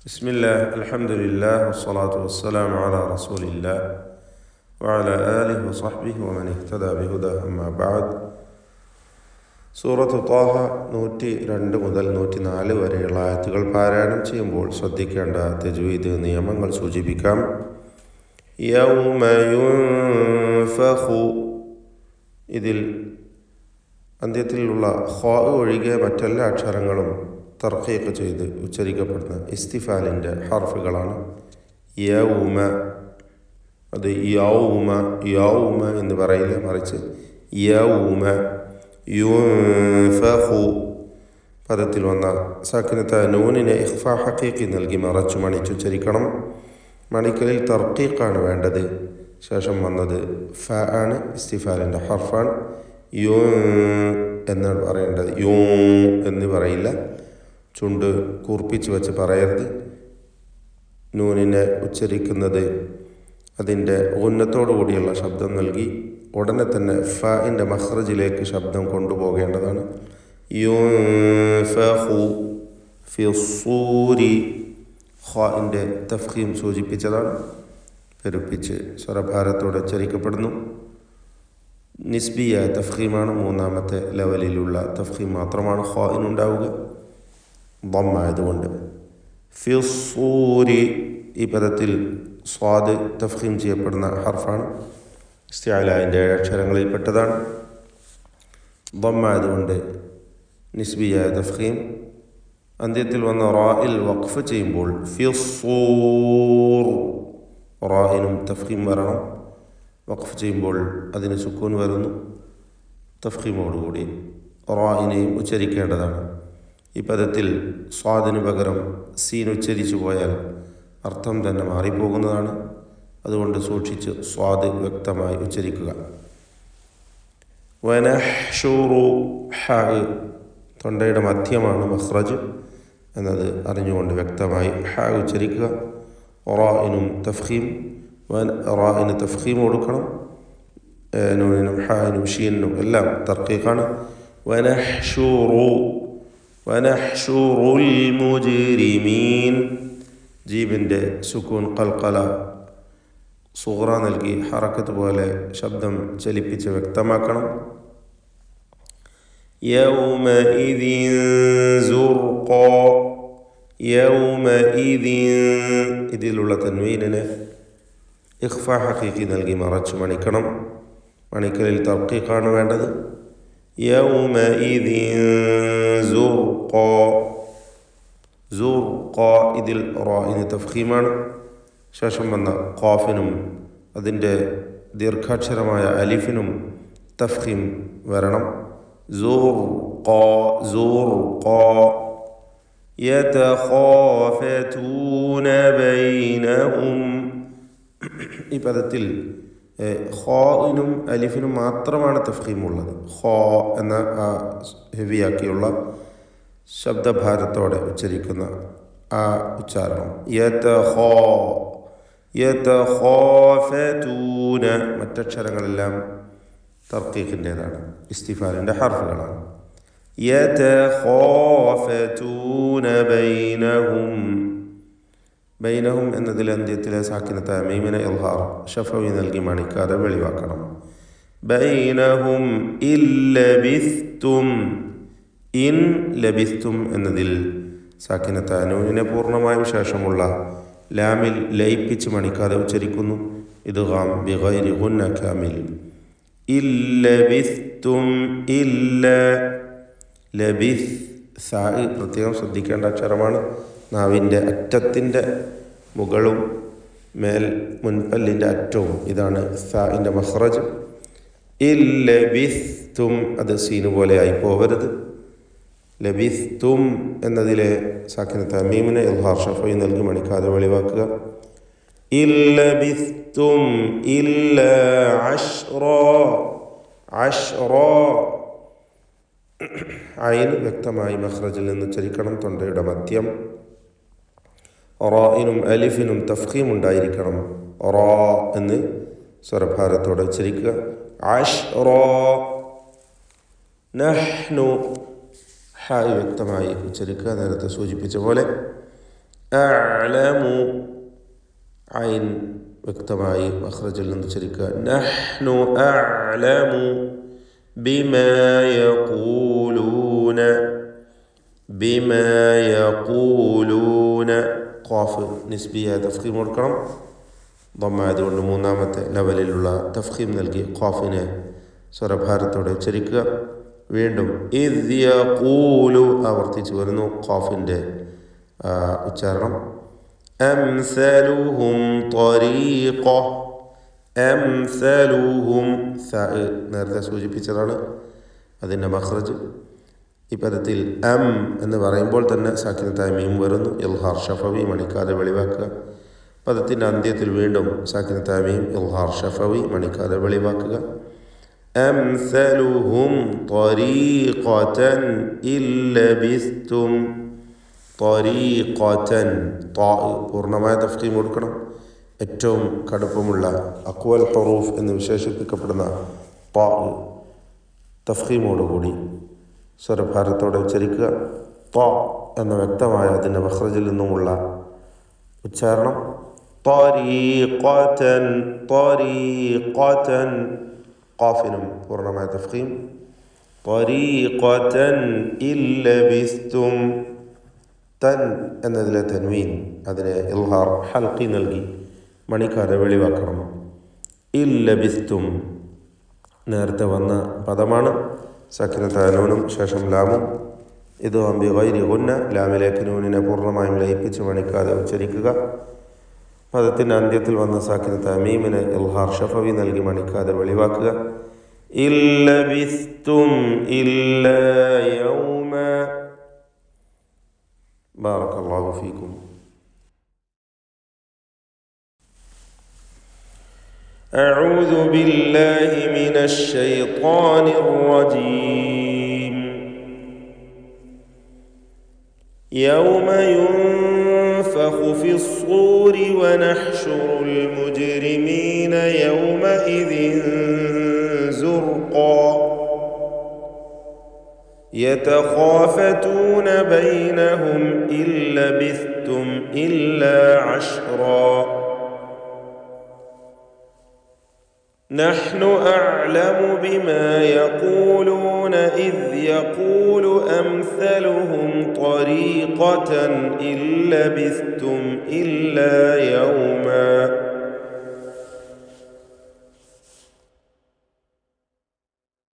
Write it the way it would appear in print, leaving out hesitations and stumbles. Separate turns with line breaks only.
ബിസ്മില്ലാഹ് അൽഹംദുലില്ലാഹ് വസ്സലാത്തു വസ്സലാമു അലാ റസൂലില്ലാഹ് വഅലാ ആലിഹി വസഹ്ബിഹി വമൻ ഇഹ്തദാ ബിഹുദാഹു അമ്മാ ബഅദ്. സൂറത്ത് ത്വാഹ 102 മുതൽ 104 വരെയുള്ള ആയത്തുകൾ പാരായണം ചെയ്യുമ്പോൾ ശ്രദ്ധിക്കേണ്ട തജ്വീദ് നിയമങ്ങൾ സൂചിപ്പിക്കാം. യൗമ യുൻഫഖു, ഇതിൽ അന്ത്യത്തിലുള്ള ഖാ ഒഴികെ മറ്റെല്ലാ അക്ഷരങ്ങളും തർഖീഖ് ചെയ്ത് ഉച്ചരിക്കപ്പെടുന്ന ഇസ്തിഫാലിൻ്റെ ഹർഫുകളാണ്. യൗമ, അത് യൗമ യൗമ എന്ന് പറയില്ല, മറിച്ച് യൗമ. യുൻഫഖു പദത്തിൽ വന്ന സാക്കിനത്ത നൂനിനെ ഇഖ്ഫാ ഹഖീഖി നൽകി മറച്ചു മണിച്ചുച്ചരിക്കണം. മണിക്കലിൽ തർഖീഖാണ് വേണ്ടത്. ശേഷം വന്നത് ഫ ആണ്, ഇസ്തിഫാലിൻ്റെ ഹർഫാണ്. യു എന്നാണ് പറയേണ്ടത്, യൂ എന്ന് പറയില്ല. ചുണ്ട് കൂർപ്പിച്ച് വെച്ച് പറയരുത്. നൂനിനെ ഉച്ചരിക്കുന്നത് അതിൻ്റെ ഉന്നത്തോടു കൂടിയുള്ള ശബ്ദം നൽകി ഉടനെ തന്നെ ഫഇൻ്റെ മഖ്റജിലേക്ക് ശബ്ദം കൊണ്ടുപോകേണ്ടതാണ്. യുൻഫഖു ഫിസ്സൂരി, ഖാഇൻ്റെ തഫ്ഖീം സൂചിപ്പിച്ചതാണ്. പെരുപ്പിച്ച് സ്വരഭാരത്തോടെ ഉച്ചരിക്കപ്പെടുന്നു. നിസ്ബിയ തഫ്ഖീമാണ്, മൂന്നാമത്തെ ലെവലിലുള്ള തഫ്ഖീം മാത്രമാണ് ഖാഇനുണ്ടാവുക ദമ്മായതുകൊണ്ട്. ഫിസ്സൂരി, ഈ പദത്തിൽ സ്വാദ് തഫ്ഖീം ചെയ്യപ്പെടുന്ന ഹർഫാണ്. ഇസ്തിഅലാഇൻ്റെ 7 അക്ഷരങ്ങളിൽപ്പെട്ടതാണ്. ദമ്മായതുകൊണ്ട് നിസ്ബിയ തഫ്ഖീം. അന്ത്യത്തിൽ വന്ന റായിൽ വഖഫ് ചെയ്യുമ്പോൾ ഫിസ്സൂർ, റായിനും തഫ്ഖീം വരണം. വഖഫ് ചെയ്യുമ്പോൾ അതിന് സുക്കൂൻ വരുന്നു. തഫ്ഖീമോടുകൂടി റായിനെയും ഉച്ചരിക്കേണ്ടതാണ്. ഈ പദത്തിൽ സ്വാദിന് പകരം സീൻ ഉച്ചരിച്ചു പോയാൽ അർത്ഥം തന്നെ മാറിപ്പോകുന്നതാണ്. അതുകൊണ്ട് സൂക്ഷിച്ച് സ്വാദ് വ്യക്തമായി ഉച്ചരിക്കുക. വനഹ്ശുറു, ഹ തൊണ്ടയുടെ മധ്യമാണ് മഖ്റജ് എന്നത് അറിഞ്ഞുകൊണ്ട് വ്യക്തമായി ഹ ഉച്ചരിക്കുക. റായിനും തഫ്ഖീം, റായിന് തഫ്ഖീം കൊടുക്കണം. നൂനിനും ഹാനും ഷീനും എല്ലാം തർഖീഖാണ്. വനഹ്ശുറു വനഹ്ശുറുൽ മുജ്രിമീൻ, ജീബിൻ്റെ സുക്കൂൻ ഖൽഖല സുഗ്റ നൽകി ഹറക്കത്ത് പോലെ ശബ്ദം ചലിപ്പിച്ച് വ്യക്തമാക്കണം. യൗമഇദിൻ സുർഖാ, യൗമഇദിൻ, ഇതിലുള്ള തൻവീനിനെ ഇഖ്ഫാ ഹഖീഖി നൽകി മറച്ചു മണിക്കണം. മണിക്കലിൽ തർഖീഖാണ് വേണ്ടത്. യൗമഇദിൻ സുർഖാ, സുർഖാ, ഇതിൽ റായിന് തഫ്ഖീമാണ്. ശേഷം വന്ന ഖാഫിനും അതിൻ്റെ ദീർഘാക്ഷരമായ അലിഫിനും തഫ്ഖീം വരണം. സുർഖാ സുർഖാ. യതഖാഫതൂന ബൈനഹും, ഈ പദത്തിൽ ഖാഇനും അലിഫിനും മാത്രമാണ് തഫ്ഖീമുള്ളത്. ഖാ എന്ന ഹെവിയാക്കിയുള്ള ശബ്ദഭാരത്തോടെ ഉച്ചരിക്കുന്ന ആ ഉച്ചാരണം. യതഖാഫതൂന, മറ്റക്ഷരങ്ങളെല്ലാം തർഖീഖിൻ്റേതാണ്, ഇസ്തിഫാലിൻ്റെ ഹർഫുകളാണ്. യതഖാഫതൂന ബൈനഹും, ബൈനഹും എന്നതിൽ അന്ത്യത്തിലെ സാക്കിനത്ത മീമിനെ ഇൽഹാർ ഷഫവി നൽകി മണിക്കാതെ വെളിവാക്കണം. ബൈനഹും ഇല്ലബിസ്തും, ഇൻ ലബിസ്തും എന്നതിൽ സാക്കിനത്ത നൂനിനെ പൂർണ്ണമായും ശേഷമുള്ള ലാമിൽ ലയിപ്പിച്ച് മണിക്കാതെ ഉച്ചരിക്കുന്നു. ഇദ്ഗാം ബിഗൈരി ഗുന്ന കാമിൽ. ഇല്ലബിസ്തും, ഇല്ല ലബിസ്, സാ പ്രത്യേകം ശ്രദ്ധിക്കേണ്ട അക്ഷരമാണ്. നാവിൻ്റെ അറ്റത്തിൻ്റെ മുകളും മേൽ മുൻപല്ലിൻ്റെ അറ്റവും, ഇതാണ് സാഇൻ്റെ മഖ്റജ്. ഇല്ലബിസ്തും, അത് സീന് പോലെ ആയി പോകരുത്. ലബിസ്തും എന്നതിലെ സാക്കിനത്ത മീമിനെ ഇൽഹാർ ഷഫഈ നൽകി മണിക്കാതെ വെളിവാക്കുക. ഇല്ലബിസ്തും ഇല്ല അശ്റാ, അശ്റാ, ഐൻ വ്യക്തമായി മഖ്റജിൽ നിന്ന് ഉച്ചരിക്കണം. തൊണ്ടയുടെ മധ്യം. റായിനും അലിഫിനും തഫ്ഖീം ഉണ്ടായിരിക്കണം. റാ എന്ന് സ്വരഭാരത്തോടെ ഉച്ചരിക്കുക. അശ്റാ. നഹ്നു, ഹായ് വ്യക്തമായി ഉച്ചരിക്കുക, നേരത്തെ സൂചിപ്പിച്ച പോലെ. അഅലമു ഐൻ വ്യക്തമായി മഖ്റജിൽ നിന്ന് ഉച്ചരിക്കുക. നഹ്നു അഅലമു ബിമാ യഖൂലൂന ബിമാ യഖൂലൂന. ഖാഫ് നിസ്ബിയ തഫ്ഖീം കൊടുക്കണം. ദമ്മ ആയതുകൊണ്ട് മൂന്നാമത്തെ ലെവലിലുള്ള തഫ്ഖീം നൽകി ഖാഫിനെ സ്വരഭാരത്തോടെ ഉച്ചരിക്കുക. വീണ്ടും ഇദ് യഖൂലു ആവർത്തിച്ച് വരുന്നു ഖാഫിൻ്റെ ഉച്ചാരണം. അംസലുഹും ത്വരീഖ. അംസലുഹും നേരത്തെ സൂചിപ്പിച്ചതാണ് അതിൻ്റെ മഖ്റജ്. ഈ പദത്തിൽ അം എന്ന് പറയുമ്പോൾ തന്നെ സാക്കിനത്തായ മീം വരുന്നു. ഇൽഹാർ ഷഫവി മണിക്കാതെ വെളിവാക്കുക. പദത്തിൻ്റെ അന്ത്യത്തിൽ വീണ്ടും സാക്കിനത്തായ മീം ഇൽഹാർ ഷഫവി മണിക്കാതെ വെളിവാക്കുക. അംസലുഹും ത്വരീഖതൻ ഇല്ലബിസ്തും. ത്വരീഖതൻ പൂർണ്ണമായ തഫ്ഖീം കൊടുക്കണം. ഏറ്റവും കടുപ്പമുള്ള അഖ്വൽ ഹുറൂഫ് എന്ന് വിശേഷിപ്പിക്കപ്പെടുന്ന തഫ്ഖീമോടുകൂടി സ്വരഭാരത്തോടെ ഉച്ചരിക്കുക. എന്ന വ്യക്തമായ അതിൻ്റെ മഖ്റജിൽ നിന്നുമുള്ള ഉച്ചാരണം. ത്വരീഖതൻ ത്വരീഖതൻ. ഖാഫിനും പൂർണ്ണമായ തഫ്ഖീം. ത്വരീഖതൻ ഇല്ലബിസ്തും. തൻ എന്നതിലെ തൻവീൻ അതിനെ ഇൽഹാർ ഹൽഖി നൽകി മണിക്കാതെ വെളിവാക്കണം. ഇല്ലബിസ്തും നേരത്തെ വന്ന പദമാണ്. സക്കിനത്തായ നൂനും ശേഷം ലാമും. ഇത് അമ്പി ഗൈരി ഗുന്ന. ലാമിലേക്ക് നൂനിനെ പൂർണ്ണമായും ലയിപ്പിച്ച് മണിക്കാതെ ഉച്ചരിക്കുക. പദത്തിൻ്റെ അന്ത്യത്തിൽ വന്ന സാക്കിനത്തായ മീമിനെ ഇൽഹാർ ഷഫവി നൽകി മണിക്കാതെ വെളിവാക്കുക. ഇല്ലബിസ്തും ഇല്ലാ യൗമ. ബാറക്കല്ലാഹു ഫീക്കും. أعوذ بالله من الشيطان الرجيم. يوم ينفخ في الصور ونحشر المجرمين يومئذ زرقا يتخافتون بينهم إن لبثتم إلا عشرا نحن أعلم بما يقولون إذ يقول أمثلهم طريقة إن لبثتم إلا يوما